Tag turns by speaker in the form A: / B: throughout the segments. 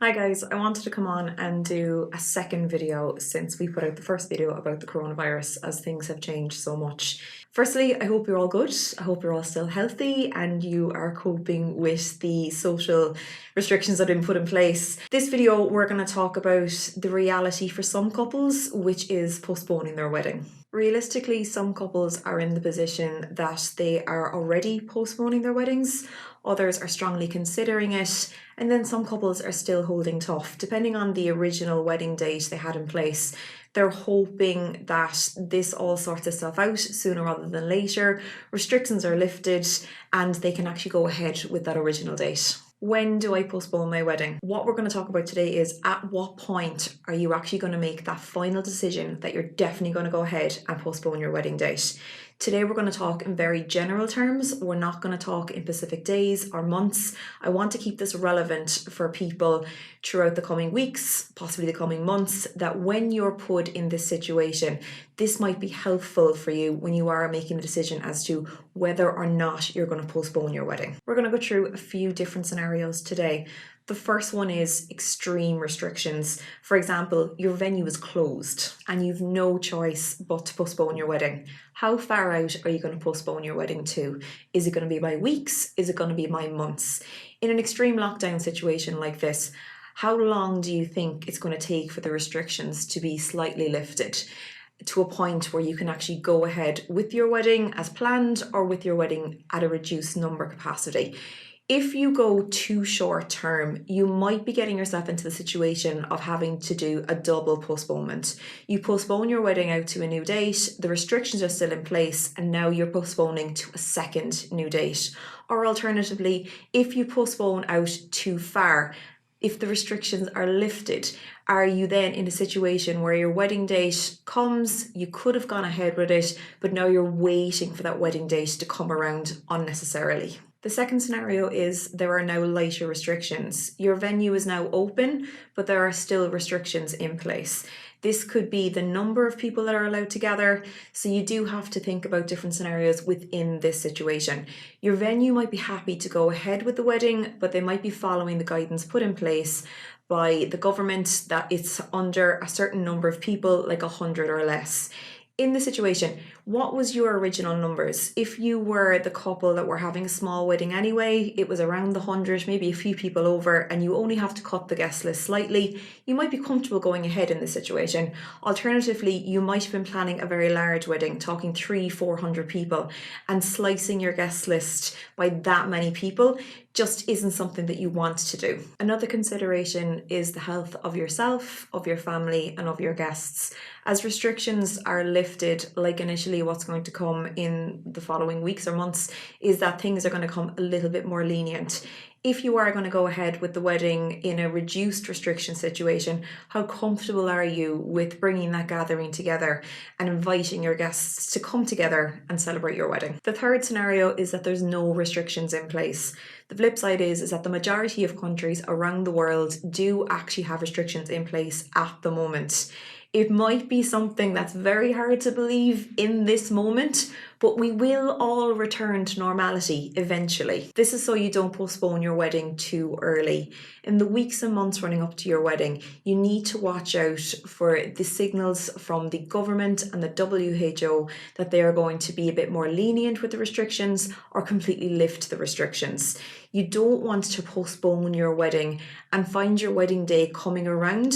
A: Hi guys, I wanted to come on and do a second video since we put out the first video about the coronavirus as things have changed so much. Firstly, I hope you're all good. I hope you're all still healthy and you are coping with the social restrictions that have been put in place. This video, we're going to talk about the reality for some couples, which is postponing their wedding. Realistically, some couples are in the position that they are already postponing their weddings, others are strongly considering it, and then some couples are still holding tough. Depending on the original wedding date they had in place, they're hoping that this all sorts itself out sooner rather than later, restrictions are lifted, and they can actually go ahead with that original date. When do I postpone my wedding? What we're going to talk about today is at what point are you actually going to make that final decision that you're definitely going to go ahead and postpone your wedding date. Today we're going to talk in very general terms. We're not going to talk in specific days or months. I want to keep this relevant for people throughout the coming weeks, possibly the coming months, that when you're put in this situation, this might be helpful for you when you are making a decision as to whether or not you're going to postpone your wedding. We're going to go through a few different scenarios today. The first one is extreme restrictions. For example, your venue is closed and you've no choice but to postpone your wedding. How far out are you going to postpone your wedding to? Is it going to be by weeks? Is it going to be by months? In an extreme lockdown situation like this, how long do you think it's going to take for the restrictions to be slightly lifted to a point where you can actually go ahead with your wedding as planned or with your wedding at a reduced number capacity? If you go too short term, you might be getting yourself into the situation of having to do a double postponement. You postpone your wedding out to a new date, the restrictions are still in place, and now you're postponing to a second new date. Or alternatively, if you postpone out too far, if the restrictions are lifted, are you then in a situation where your wedding date comes, you could have gone ahead with it, but now you're waiting for that wedding date to come around unnecessarily? The second scenario is there are now lighter restrictions. Your venue is now open, but there are still restrictions in place. This could be the number of people that are allowed to gather, so you do have to think about different scenarios within this situation. Your venue might be happy to go ahead with the wedding, but they might be following the guidance put in place by the government that it's under a certain number of people, like 100 or less. In the situation, what was your original numbers? If you were the couple that were having a small wedding anyway, it was around the 100, maybe a few people over, and you only have to cut the guest list slightly, you might be comfortable going ahead in this situation. Alternatively, you might have been planning a very large wedding, talking 300-400 people, and slicing your guest list by that many people just isn't something that you want to do. Another consideration is the health of yourself, of your family, and of your guests. As restrictions are lifted, like initially what's going to come in the following weeks or months, is that things are going to come a little bit more lenient. If you are going to go ahead with the wedding in a reduced restriction situation, how comfortable are you with bringing that gathering together and inviting your guests to come together and celebrate your wedding? The third scenario is that there's no restrictions in place. The flip side is that the majority of countries around the world do actually have restrictions in place at the moment. It might be something that's very hard to believe in this moment, but we will all return to normality eventually. This is so you don't postpone your wedding too early. In the weeks and months running up to your wedding, you need to watch out for the signals from the government and the WHO that they are going to be a bit more lenient with the restrictions or completely lift the restrictions. You don't want to postpone your wedding and find your wedding day coming around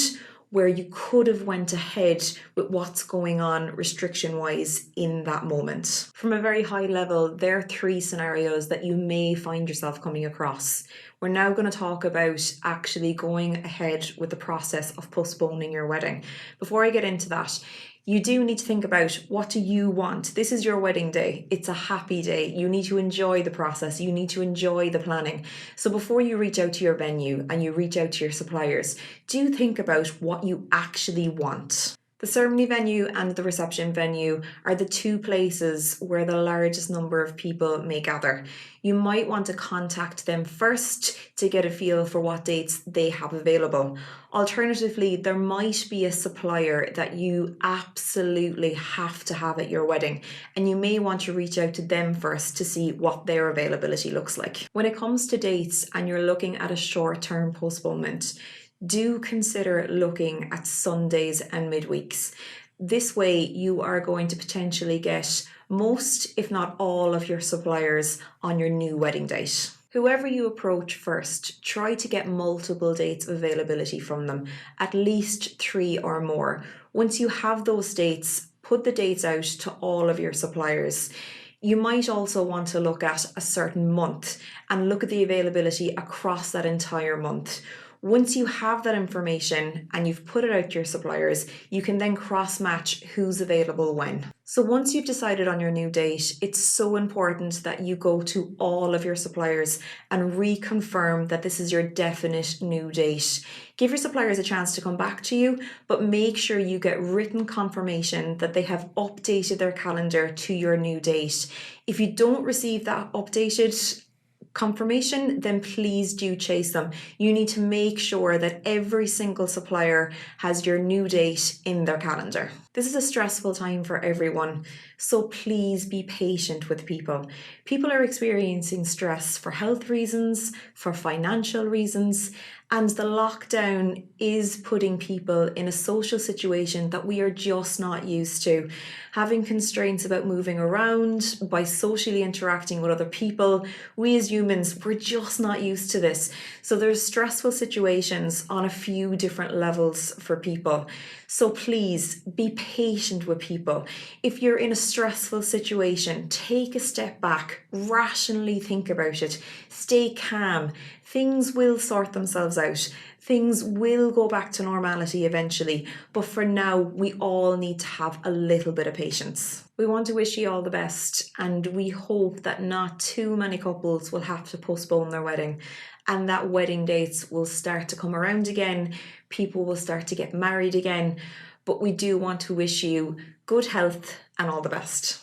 A: where you could have went ahead with what's going on restriction-wise in that moment. From a very high level, there are three scenarios that you may find yourself coming across. We're now going to talk about actually going ahead with the process of postponing your wedding. Before I get into that, you do need to think about, what do you want? This is your wedding day. It's a happy day. You need to enjoy the process. You need to enjoy the planning. So before you reach out to your venue and you reach out to your suppliers, do think about what you actually want. The ceremony venue and the reception venue are the two places where the largest number of people may gather. You might want to contact them first to get a feel for what dates they have available. Alternatively, there might be a supplier that you absolutely have to have at your wedding, and you may want to reach out to them first to see what their availability looks like. When it comes to dates and you're looking at a short-term postponement, do consider looking at Sundays and midweeks. This way you are going to potentially get most, if not all, of your suppliers on your new wedding date. Whoever you approach first, try to get multiple dates of availability from them, at least 3 or more. Once you have those dates, put the dates out to all of your suppliers. You might also want to look at a certain month and look at the availability across that entire month. Once you have that information and you've put it out to your suppliers, you can then cross-match who's available when. So once you've decided on your new date, it's so important that you go to all of your suppliers and reconfirm that this is your definite new date. Give your suppliers a chance to come back to you, but make sure you get written confirmation that they have updated their calendar to your new date. If you don't receive that updated confirmation, then please do chase them. You need to make sure that every single supplier has your new date in their calendar. This is a stressful time for everyone, so please be patient with people. People are experiencing stress for health reasons, for financial reasons, and the lockdown is putting people in a social situation that we are just not used to. Having constraints about moving around, by socially interacting with other people, we as humans, we're just not used to this. So there's stressful situations on a few different levels for people. So please be patient with people. If you're in a stressful situation, take a step back, rationally think about it, stay calm. Things will sort themselves out. Things will go back to normality eventually, but for now, we all need to have a little bit of patience. We want to wish you all the best, and we hope that not too many couples will have to postpone their wedding, and that wedding dates will start to come around again. People will start to get married again, but we do want to wish you good health and all the best.